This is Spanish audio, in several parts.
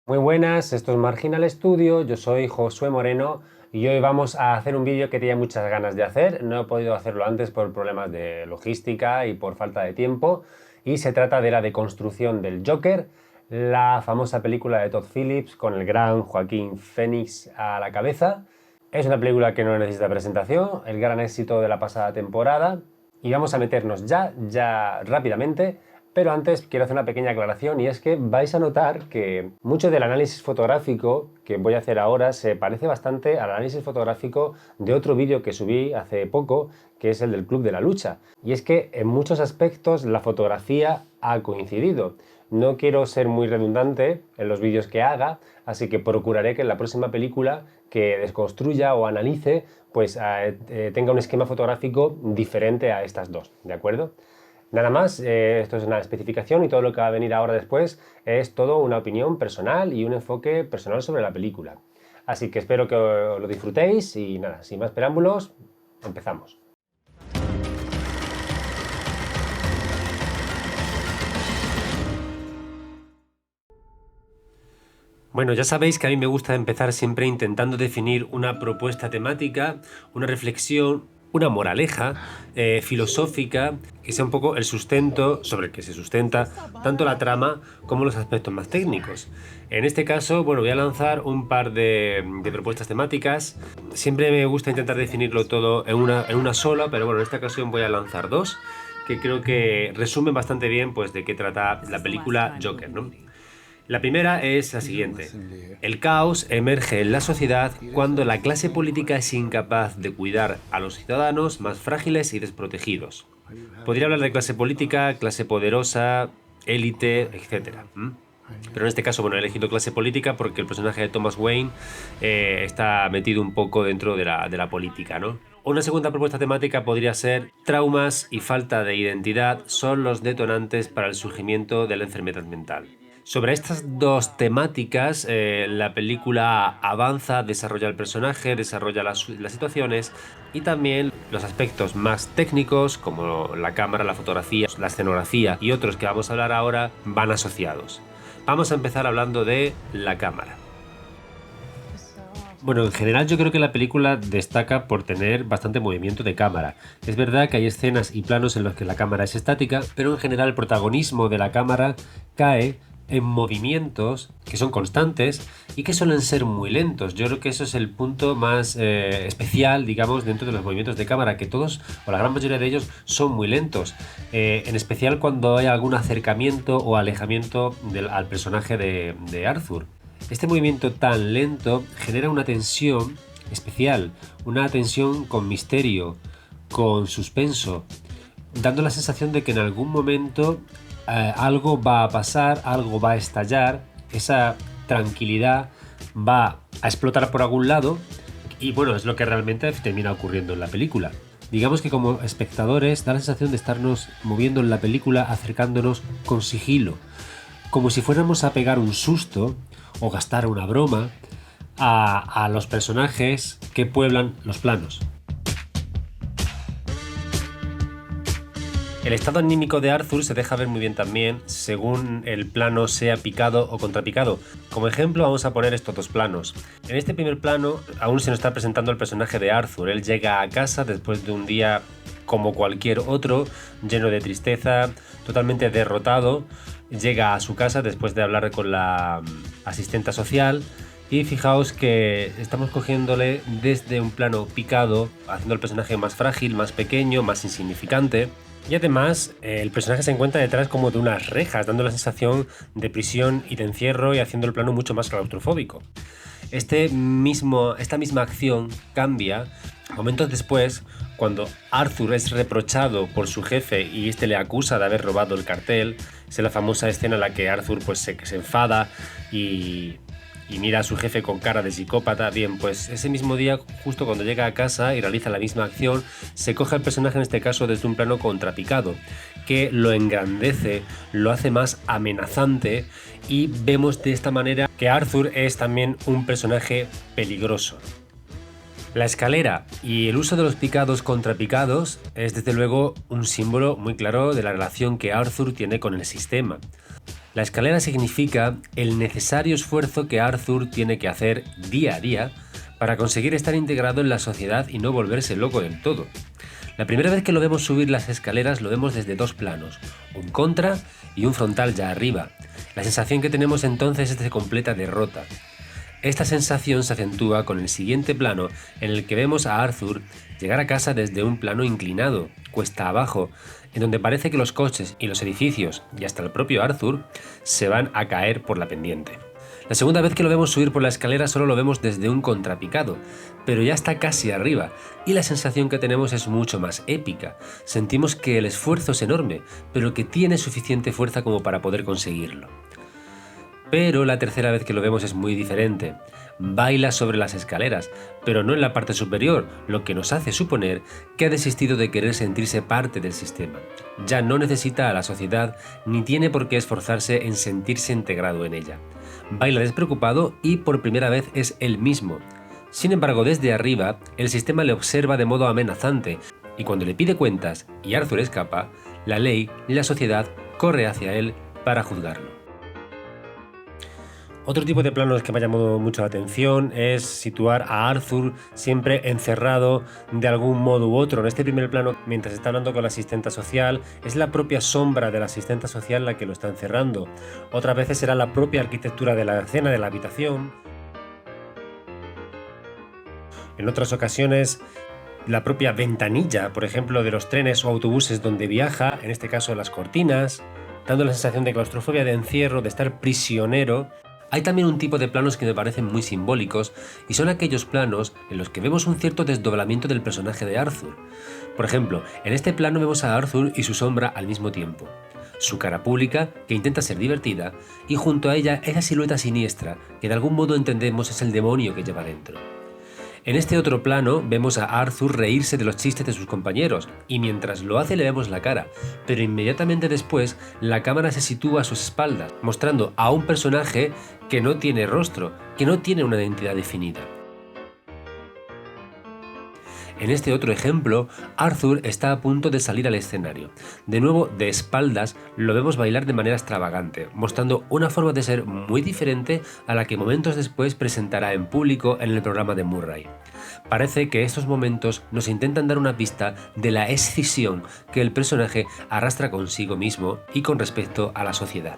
Muy buenas, esto es Marginal Studio, yo soy Josué Moreno y hoy vamos a hacer un vídeo que tenía muchas ganas de hacer. No he podido hacerlo antes por problemas de logística y por falta de tiempo, y se trata de la deconstrucción del Joker, la famosa película de Todd Phillips con el gran Joaquín Phoenix a la cabeza. Es una película que no necesita presentación, el gran éxito de la pasada temporada, y vamos a meternos ya rápidamente. Pero antes quiero hacer una pequeña aclaración, y es que vais a notar que mucho del análisis fotográfico que voy a hacer ahora se parece bastante al análisis fotográfico de otro vídeo que subí hace poco, que es el del Club de la Lucha. Y es que en muchos aspectos la fotografía ha coincidido. No quiero ser muy redundante en los vídeos que haga, así que procuraré que en la próxima película que desconstruya o analice, pues tenga un esquema fotográfico diferente a estas dos, ¿de acuerdo? Nada más, esto es una especificación, y todo lo que va a venir ahora después es todo una opinión personal y un enfoque personal sobre la película. Así que espero que lo disfrutéis y nada, sin más preámbulos, empezamos. Bueno, ya sabéis que a mí me gusta empezar siempre intentando definir una propuesta temática, una reflexión, una moraleja filosófica, que sea un poco el sustento sobre el que se sustenta tanto la trama como los aspectos más técnicos. En este caso, bueno, voy a lanzar un par de propuestas temáticas. Siempre me gusta intentar definirlo todo en una sola, pero bueno, en esta ocasión voy a lanzar dos, que creo que resumen bastante bien pues de qué trata la película Joker, ¿no? La primera es la siguiente. El caos emerge en la sociedad cuando la clase política es incapaz de cuidar a los ciudadanos más frágiles y desprotegidos. Podría hablar de clase política, clase poderosa, élite, etc. Pero en este caso, bueno, he elegido clase política porque el personaje de Thomas Wayne está metido un poco dentro de la política, ¿no? Una segunda propuesta temática podría ser: traumas y falta de identidad son los detonantes para el surgimiento de la enfermedad mental. Sobre estas dos temáticas, la película avanza, desarrolla el personaje, desarrolla las situaciones, y también los aspectos más técnicos, como la cámara, la fotografía, la escenografía y otros que vamos a hablar ahora, van asociados. Vamos a empezar hablando de la cámara. Bueno, en general yo creo que la película destaca por tener bastante movimiento de cámara. Es verdad que hay escenas y planos en los que la cámara es estática, pero en general el protagonismo de la cámara cae en movimientos que son constantes y que suelen ser muy lentos. Yo creo que eso es el punto más especial, digamos, dentro de los movimientos de cámara, que todos, o la gran mayoría de ellos, son muy lentos. En especial cuando hay algún acercamiento o alejamiento al personaje de Arthur. Este movimiento tan lento genera una tensión especial, una tensión con misterio, con suspenso, dando la sensación de que en algún momento algo va a pasar, algo va a estallar, esa tranquilidad va a explotar por algún lado, y bueno, es lo que realmente termina ocurriendo en la película. Digamos que como espectadores da la sensación de estarnos moviendo en la película, acercándonos con sigilo, como si fuéramos a pegar un susto o gastar una broma a los personajes que pueblan los planos. El estado anímico de Arthur se deja ver muy bien también según el plano sea picado o contrapicado. Como ejemplo vamos a poner estos dos planos. En este primer plano aún se nos está presentando el personaje de Arthur. Él llega a casa después de un día como cualquier otro, lleno de tristeza, totalmente derrotado. Llega a su casa después de hablar con la asistenta social, y fijaos que estamos cogiéndole desde un plano picado, haciendo el personaje más frágil, más pequeño, más insignificante. Y además el personaje se encuentra detrás como de unas rejas, dando la sensación de prisión y de encierro, y haciendo el plano mucho más claustrofóbico. Esta misma acción cambia momentos después, cuando Arthur es reprochado por su jefe y este le acusa de haber robado el cartel. Es la famosa escena en la que Arthur pues se enfada y mira a su jefe con cara de psicópata. Bien, pues ese mismo día, justo cuando llega a casa y realiza la misma acción, se coge al personaje, en este caso desde un plano contrapicado, que lo engrandece, lo hace más amenazante, y vemos de esta manera que Arthur es también un personaje peligroso. La escalera y el uso de los picados contrapicados es desde luego un símbolo muy claro de la relación que Arthur tiene con el sistema. La escalera significa el necesario esfuerzo que Arthur tiene que hacer día a día para conseguir estar integrado en la sociedad y no volverse loco del todo. La primera vez que lo vemos subir las escaleras lo vemos desde dos planos, un contra y un frontal ya arriba. La sensación que tenemos entonces es de completa derrota. Esta sensación se acentúa con el siguiente plano en el que vemos a Arthur llegar a casa desde un plano inclinado, cuesta abajo, en donde parece que los coches y los edificios y hasta el propio Arthur se van a caer por la pendiente. La segunda vez que lo vemos subir por la escalera solo lo vemos desde un contrapicado, pero ya está casi arriba y la sensación que tenemos es mucho más épica. Sentimos que el esfuerzo es enorme, pero que tiene suficiente fuerza como para poder conseguirlo. Pero la tercera vez que lo vemos es muy diferente. Baila sobre las escaleras, pero no en la parte superior, lo que nos hace suponer que ha desistido de querer sentirse parte del sistema. Ya no necesita a la sociedad ni tiene por qué esforzarse en sentirse integrado en ella. Baila despreocupado y por primera vez es él mismo. Sin embargo, desde arriba, el sistema le observa de modo amenazante y cuando le pide cuentas y Arthur escapa, la ley y la sociedad corre hacia él para juzgarlo. Otro tipo de planos que me ha llamado mucho la atención es situar a Arthur siempre encerrado de algún modo u otro. En este primer plano, mientras está hablando con la asistenta social, es la propia sombra de la asistenta social la que lo está encerrando. Otras veces será la propia arquitectura de la escena, de la habitación. En otras ocasiones, la propia ventanilla, por ejemplo, de los trenes o autobuses donde viaja, en este caso las cortinas, dando la sensación de claustrofobia, de encierro, de estar prisionero. Hay también un tipo de planos que me parecen muy simbólicos y son aquellos planos en los que vemos un cierto desdoblamiento del personaje de Arthur. Por ejemplo, en este plano vemos a Arthur y su sombra al mismo tiempo. Su cara pública, que intenta ser divertida, y junto a ella esa silueta siniestra, que de algún modo entendemos es el demonio que lleva dentro. En este otro plano vemos a Arthur reírse de los chistes de sus compañeros, y mientras lo hace le vemos la cara, pero inmediatamente después la cámara se sitúa a sus espaldas, mostrando a un personaje que no tiene rostro, que no tiene una identidad definida. En este otro ejemplo, Arthur está a punto de salir al escenario. De nuevo, de espaldas, lo vemos bailar de manera extravagante, mostrando una forma de ser muy diferente a la que momentos después presentará en público en el programa de Murray. Parece que estos momentos nos intentan dar una pista de la escisión que el personaje arrastra consigo mismo y con respecto a la sociedad.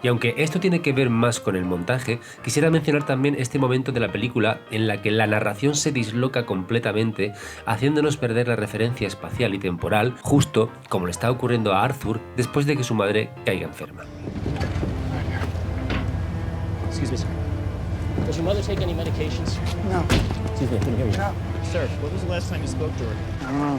Y aunque esto tiene que ver más con el montaje, quisiera mencionar también este momento de la película en la que la narración se disloca completamente, haciéndonos perder la referencia espacial y temporal, justo como le está ocurriendo a Arthur después de que su madre caiga enferma. Excuse me, sir. Does your mother take any medications? No. Excuse me, I couldn't hear you. No. Sir, when was the last time you spoke to her? I don't know.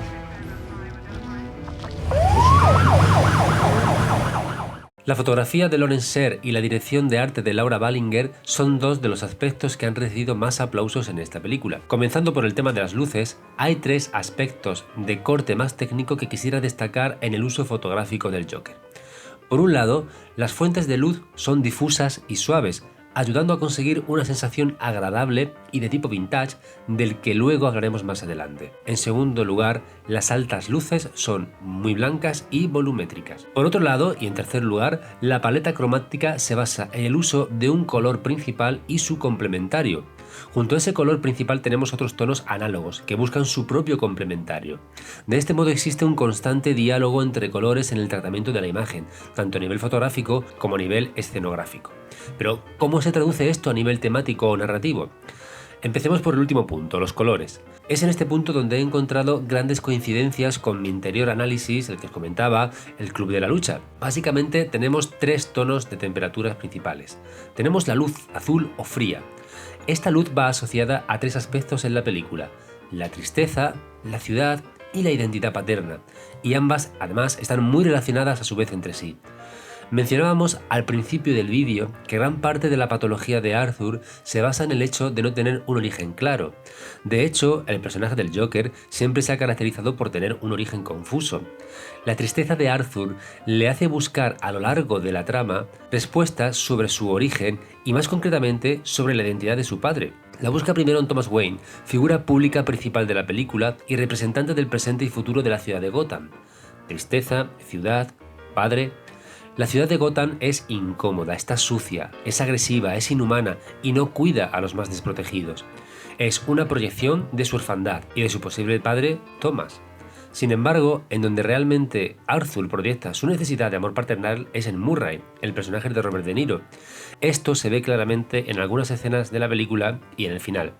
La fotografía de Lawrence Sher y la dirección de arte de Laura Ballinger son dos de los aspectos que han recibido más aplausos en esta película. Comenzando por el tema de las luces, hay tres aspectos de corte más técnico que quisiera destacar en el uso fotográfico del Joker. Por un lado, las fuentes de luz son difusas y suaves, ayudando a conseguir una sensación agradable y de tipo vintage del que luego hablaremos más adelante. En segundo lugar, las altas luces son muy blancas y volumétricas. Por otro lado, y en tercer lugar, la paleta cromática se basa en el uso de un color principal y su complementario. Junto a ese color principal tenemos otros tonos análogos que buscan su propio complementario. De este modo existe un constante diálogo entre colores en el tratamiento de la imagen, tanto a nivel fotográfico como a nivel escenográfico. Pero, ¿cómo se traduce esto a nivel temático o narrativo? Empecemos por el último punto, los colores. Es en este punto donde he encontrado grandes coincidencias con mi anterior análisis, el que os comentaba, el Club de la Lucha. Básicamente tenemos tres tonos de temperaturas principales. Tenemos la luz azul o fría. Esta luz va asociada a tres aspectos en la película: la tristeza, la ciudad y la identidad paterna, y ambas además están muy relacionadas a su vez entre sí. Mencionábamos al principio del vídeo que gran parte de la patología de Arthur se basa en el hecho de no tener un origen claro. De hecho, el personaje del Joker siempre se ha caracterizado por tener un origen confuso. La tristeza de Arthur le hace buscar a lo largo de la trama respuestas sobre su origen y más concretamente sobre la identidad de su padre. La busca primero en Thomas Wayne, figura pública principal de la película y representante del presente y futuro de la ciudad de Gotham. Tristeza, ciudad, padre. La ciudad de Gotham es incómoda, está sucia, es agresiva, es inhumana y no cuida a los más desprotegidos. Es una proyección de su orfandad y de su posible padre, Thomas. Sin embargo, en donde realmente Arthur proyecta su necesidad de amor paternal es en Murray, el personaje de Robert De Niro. Esto se ve claramente en algunas escenas de la película y en el final.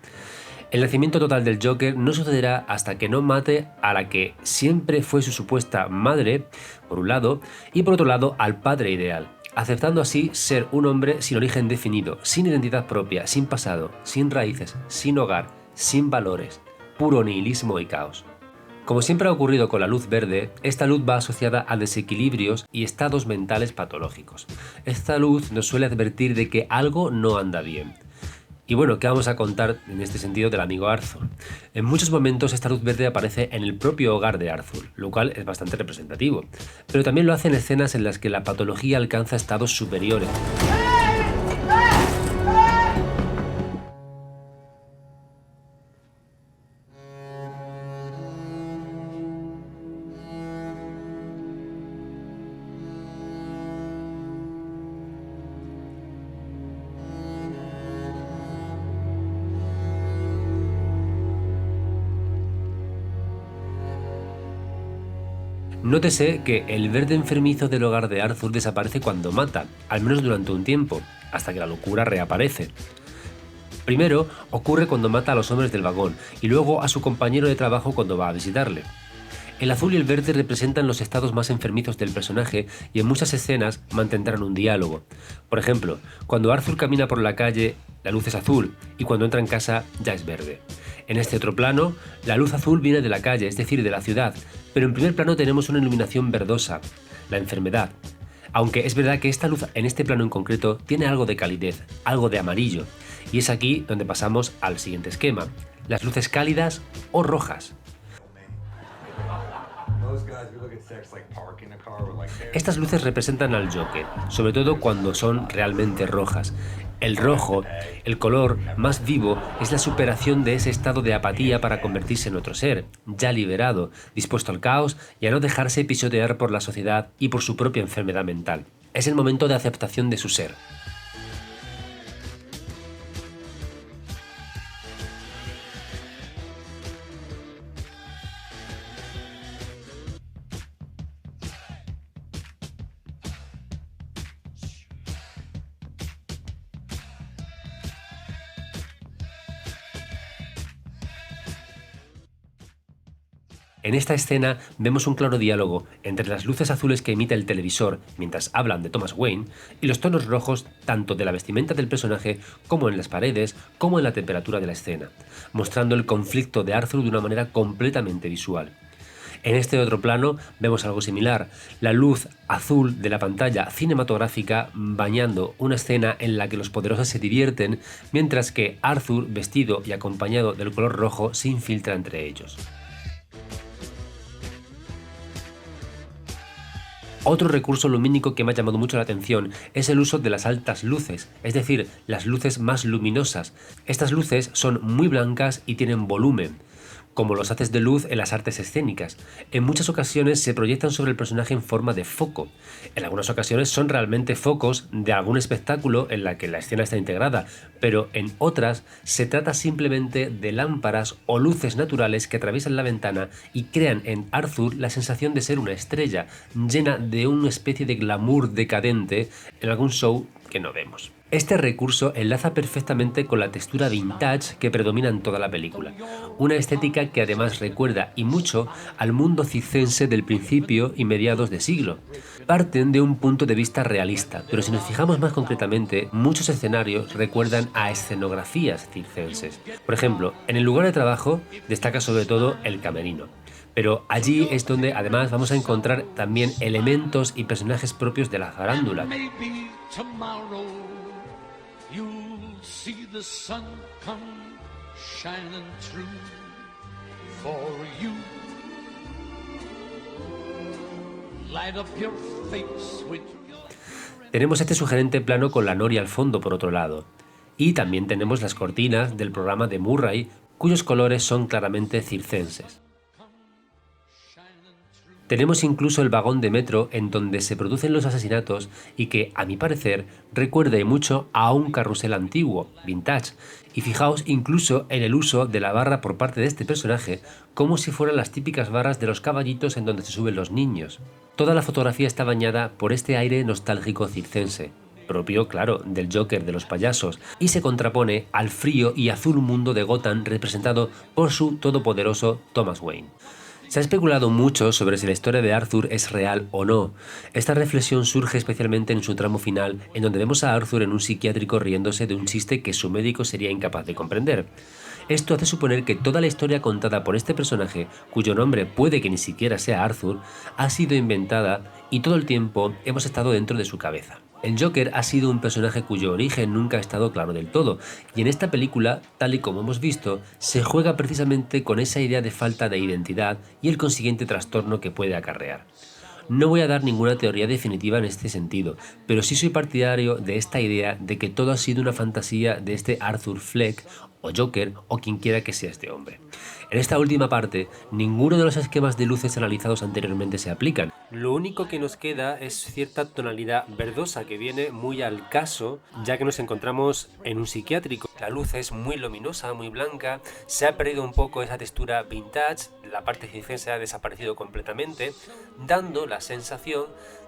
El nacimiento total del Joker no sucederá hasta que no mate a la que siempre fue su supuesta madre, por un lado, y por otro lado al padre ideal, aceptando así ser un hombre sin origen definido, sin identidad propia, sin pasado, sin raíces, sin hogar, sin valores, puro nihilismo y caos. Como siempre ha ocurrido con la luz verde, esta luz va asociada a desequilibrios y estados mentales patológicos. Esta luz nos suele advertir de que algo no anda bien. Y bueno, ¿qué vamos a contar en este sentido del amigo Arthur? En muchos momentos esta luz verde aparece en el propio hogar de Arthur, lo cual es bastante representativo. Pero también lo hace en escenas en las que la patología alcanza estados superiores. Nótese que el verde enfermizo del hogar de Arthur desaparece cuando mata, al menos durante un tiempo, hasta que la locura reaparece. Primero ocurre cuando mata a los hombres del vagón y luego a su compañero de trabajo cuando va a visitarle. El azul y el verde representan los estados más enfermizos del personaje y en muchas escenas mantendrán un diálogo. Por ejemplo, cuando Arthur camina por la calle, la luz es azul y cuando entra en casa ya es verde. En este otro plano, la luz azul viene de la calle, es decir, de la ciudad, pero en primer plano tenemos una iluminación verdosa, la enfermedad. Aunque es verdad que esta luz en este plano en concreto tiene algo de calidez, algo de amarillo, y es aquí donde pasamos al siguiente esquema, las luces cálidas o rojas. Estas luces representan al Joker, sobre todo cuando son realmente rojas. El rojo, el color más vivo, es la superación de ese estado de apatía para convertirse en otro ser, ya liberado, dispuesto al caos y a no dejarse pisotear por la sociedad y por su propia enfermedad mental. Es el momento de aceptación de su ser. En esta escena vemos un claro diálogo entre las luces azules que emite el televisor mientras hablan de Thomas Wayne y los tonos rojos tanto de la vestimenta del personaje como en las paredes como en la temperatura de la escena, mostrando el conflicto de Arthur de una manera completamente visual. En este otro plano vemos algo similar, la luz azul de la pantalla cinematográfica bañando una escena en la que los poderosos se divierten mientras que Arthur, vestido y acompañado del color rojo, se infiltra entre ellos. Otro recurso lumínico que me ha llamado mucho la atención es el uso de las altas luces, es decir, las luces más luminosas. Estas luces son muy blancas y tienen volumen, como los haces de luz en las artes escénicas. En muchas ocasiones se proyectan sobre el personaje en forma de foco. En algunas ocasiones son realmente focos de algún espectáculo en la que la escena está integrada, pero en otras se trata simplemente de lámparas o luces naturales que atraviesan la ventana y crean en Arthur la sensación de ser una estrella, llena de una especie de glamour decadente en algún show que no vemos. Este recurso enlaza perfectamente con la textura vintage que predomina en toda la película, una estética que además recuerda y mucho al mundo circense del principio y mediados de siglo. Parten de un punto de vista realista, pero si nos fijamos más concretamente, muchos escenarios recuerdan a escenografías circenses. Por ejemplo, en el lugar de trabajo destaca sobre todo el camerino. Pero allí es donde además vamos a encontrar también elementos y personajes propios de la farándula. You'll see the sun come shining through for you. Light up your face with your... Tenemos este sugerente plano con la noria al fondo por otro lado. Y también tenemos las cortinas del programa de Murray, cuyos colores son claramente circenses. Tenemos incluso el vagón de metro en donde se producen los asesinatos y que, a mi parecer, recuerda y mucho a un carrusel antiguo, vintage. Y fijaos incluso en el uso de la barra por parte de este personaje, como si fueran las típicas barras de los caballitos en donde se suben los niños. Toda la fotografía está bañada por este aire nostálgico circense, propio, claro, del Joker de los payasos, y se contrapone al frío y azul mundo de Gotham representado por su todopoderoso Thomas Wayne. Se ha especulado mucho sobre si la historia de Arthur es real o no. Esta reflexión surge especialmente en su tramo final, en donde vemos a Arthur en un psiquiátrico riéndose de un chiste que su médico sería incapaz de comprender. Esto hace suponer que toda la historia contada por este personaje, cuyo nombre puede que ni siquiera sea Arthur, ha sido inventada y todo el tiempo hemos estado dentro de su cabeza. El Joker ha sido un personaje cuyo origen nunca ha estado claro del todo, y en esta película, tal y como hemos visto, se juega precisamente con esa idea de falta de identidad y el consiguiente trastorno que puede acarrear. No voy a dar ninguna teoría definitiva en este sentido, pero sí soy partidario de esta idea de que todo ha sido una fantasía de este Arthur Fleck, o Joker, o quien quiera que sea este hombre. En esta última parte, ninguno de los esquemas de luces analizados anteriormente se aplican. Lo único que nos queda es cierta tonalidad verdosa que viene muy al caso, ya que nos encontramos en un psiquiátrico. La luz es muy luminosa, muy blanca, se ha perdido un poco esa textura vintage, la parte circense ha desaparecido completamente, dando la sensación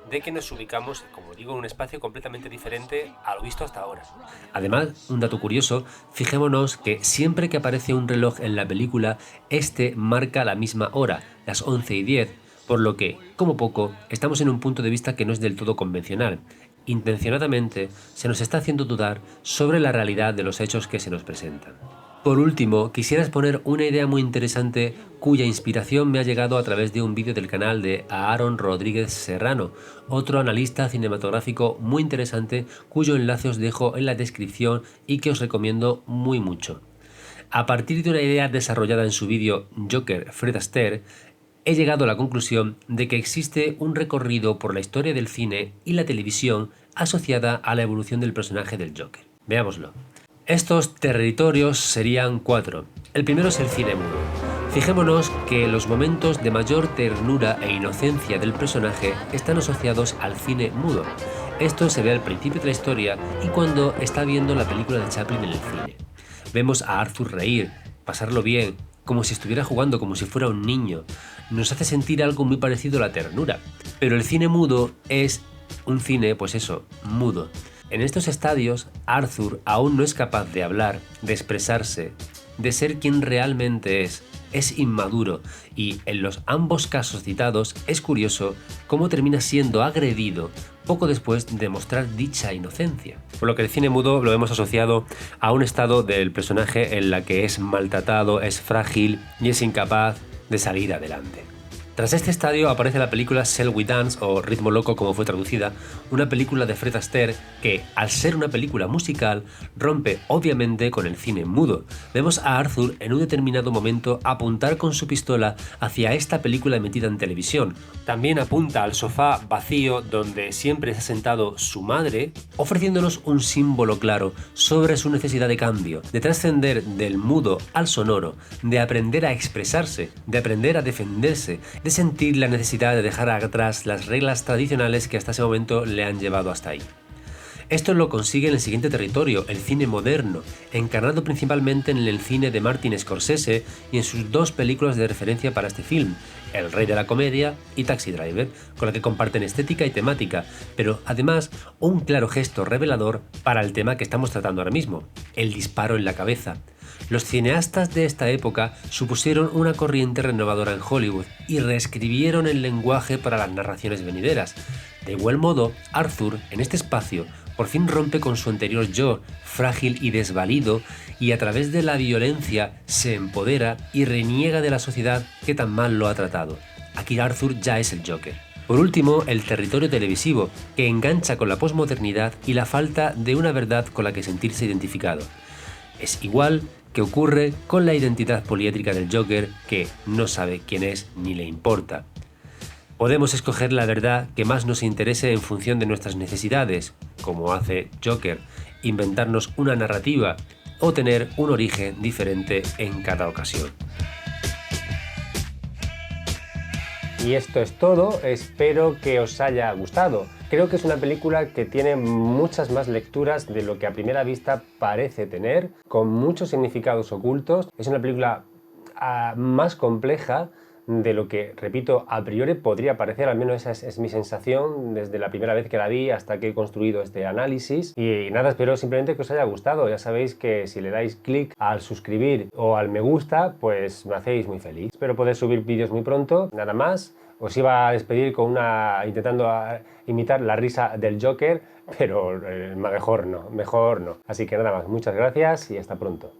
de que nos ubicamos, como digo, en un espacio completamente diferente a lo visto hasta ahora. Además, un dato curioso, fijémonos que siempre que aparece un reloj en la película, este marca la misma hora, las 11:10, por lo que, como poco, estamos en un punto de vista que no es del todo convencional. Intencionadamente, se nos está haciendo dudar sobre la realidad de los hechos que se nos presentan. Por último, quisiera exponer una idea muy interesante cuya inspiración me ha llegado a través de un vídeo del canal de Aaron Rodríguez Serrano, otro analista cinematográfico muy interesante cuyo enlace os dejo en la descripción y que os recomiendo muy mucho. A partir de una idea desarrollada en su vídeo Joker Fred Astaire, he llegado a la conclusión de que existe un recorrido por la historia del cine y la televisión asociada a la evolución del personaje del Joker. Veámoslo. Estos territorios serían 4. El primero es el cine mudo. Fijémonos que los momentos de mayor ternura e inocencia del personaje están asociados al cine mudo. Esto se ve al principio de la historia y cuando está viendo la película de Chaplin en el cine. Vemos a Arthur reír, pasarlo bien, como si estuviera jugando, como si fuera un niño. Nos hace sentir algo muy parecido a la ternura. Pero el cine mudo es un cine, pues eso, mudo. En estos estadios, Arthur aún no es capaz de hablar, de expresarse, de ser quien realmente es inmaduro y en los ambos casos citados es curioso cómo termina siendo agredido poco después de mostrar dicha inocencia. Por lo que el cine mudo lo hemos asociado a un estado del personaje en la que es maltratado, es frágil y es incapaz de salir adelante. Tras este estadio aparece la película Shall We Dance, o Ritmo Loco como fue traducida, una película de Fred Astaire que, al ser una película musical, rompe obviamente con el cine mudo. Vemos a Arthur en un determinado momento apuntar con su pistola hacia esta película emitida en televisión. También apunta al sofá vacío donde siempre se ha sentado su madre, ofreciéndonos un símbolo claro sobre su necesidad de cambio, de trascender del mudo al sonoro, de aprender a expresarse, de aprender a defenderse, de sentir la necesidad de dejar atrás las reglas tradicionales que hasta ese momento le han llevado hasta ahí. Esto lo consigue en el siguiente territorio, el cine moderno, encarnado principalmente en el cine de Martin Scorsese y en sus dos películas de referencia para este film, El Rey de la Comedia y Taxi Driver, con la que comparten estética y temática, pero además un claro gesto revelador para el tema que estamos tratando ahora mismo, el disparo en la cabeza. Los cineastas de esta época supusieron una corriente renovadora en Hollywood y reescribieron el lenguaje para las narraciones venideras. De igual modo, Arthur, en este espacio, por fin rompe con su anterior yo, frágil y desvalido, y a través de la violencia se empodera y reniega de la sociedad que tan mal lo ha tratado. Aquí Arthur ya es el Joker. Por último, el territorio televisivo, que engancha con la posmodernidad y la falta de una verdad con la que sentirse identificado. Es igual que ocurre con la identidad poliédrica del Joker, que no sabe quién es ni le importa. Podemos escoger la verdad que más nos interese en función de nuestras necesidades, como hace Joker, inventarnos una narrativa o tener un origen diferente en cada ocasión. Y esto es todo, espero que os haya gustado. Creo que es una película que tiene muchas más lecturas de lo que a primera vista parece tener, con muchos significados ocultos. Es una película más compleja de lo que, repito, a priori podría parecer, al menos esa es mi sensación desde la primera vez que la vi hasta que he construido este análisis. Y nada, espero simplemente que os haya gustado. Ya sabéis que si le dais clic al suscribir o al me gusta, pues me hacéis muy feliz. Espero poder subir vídeos muy pronto, nada más. Os iba a despedir con intentando imitar la risa del Joker, pero mejor no, mejor no. Así que nada más, muchas gracias y hasta pronto.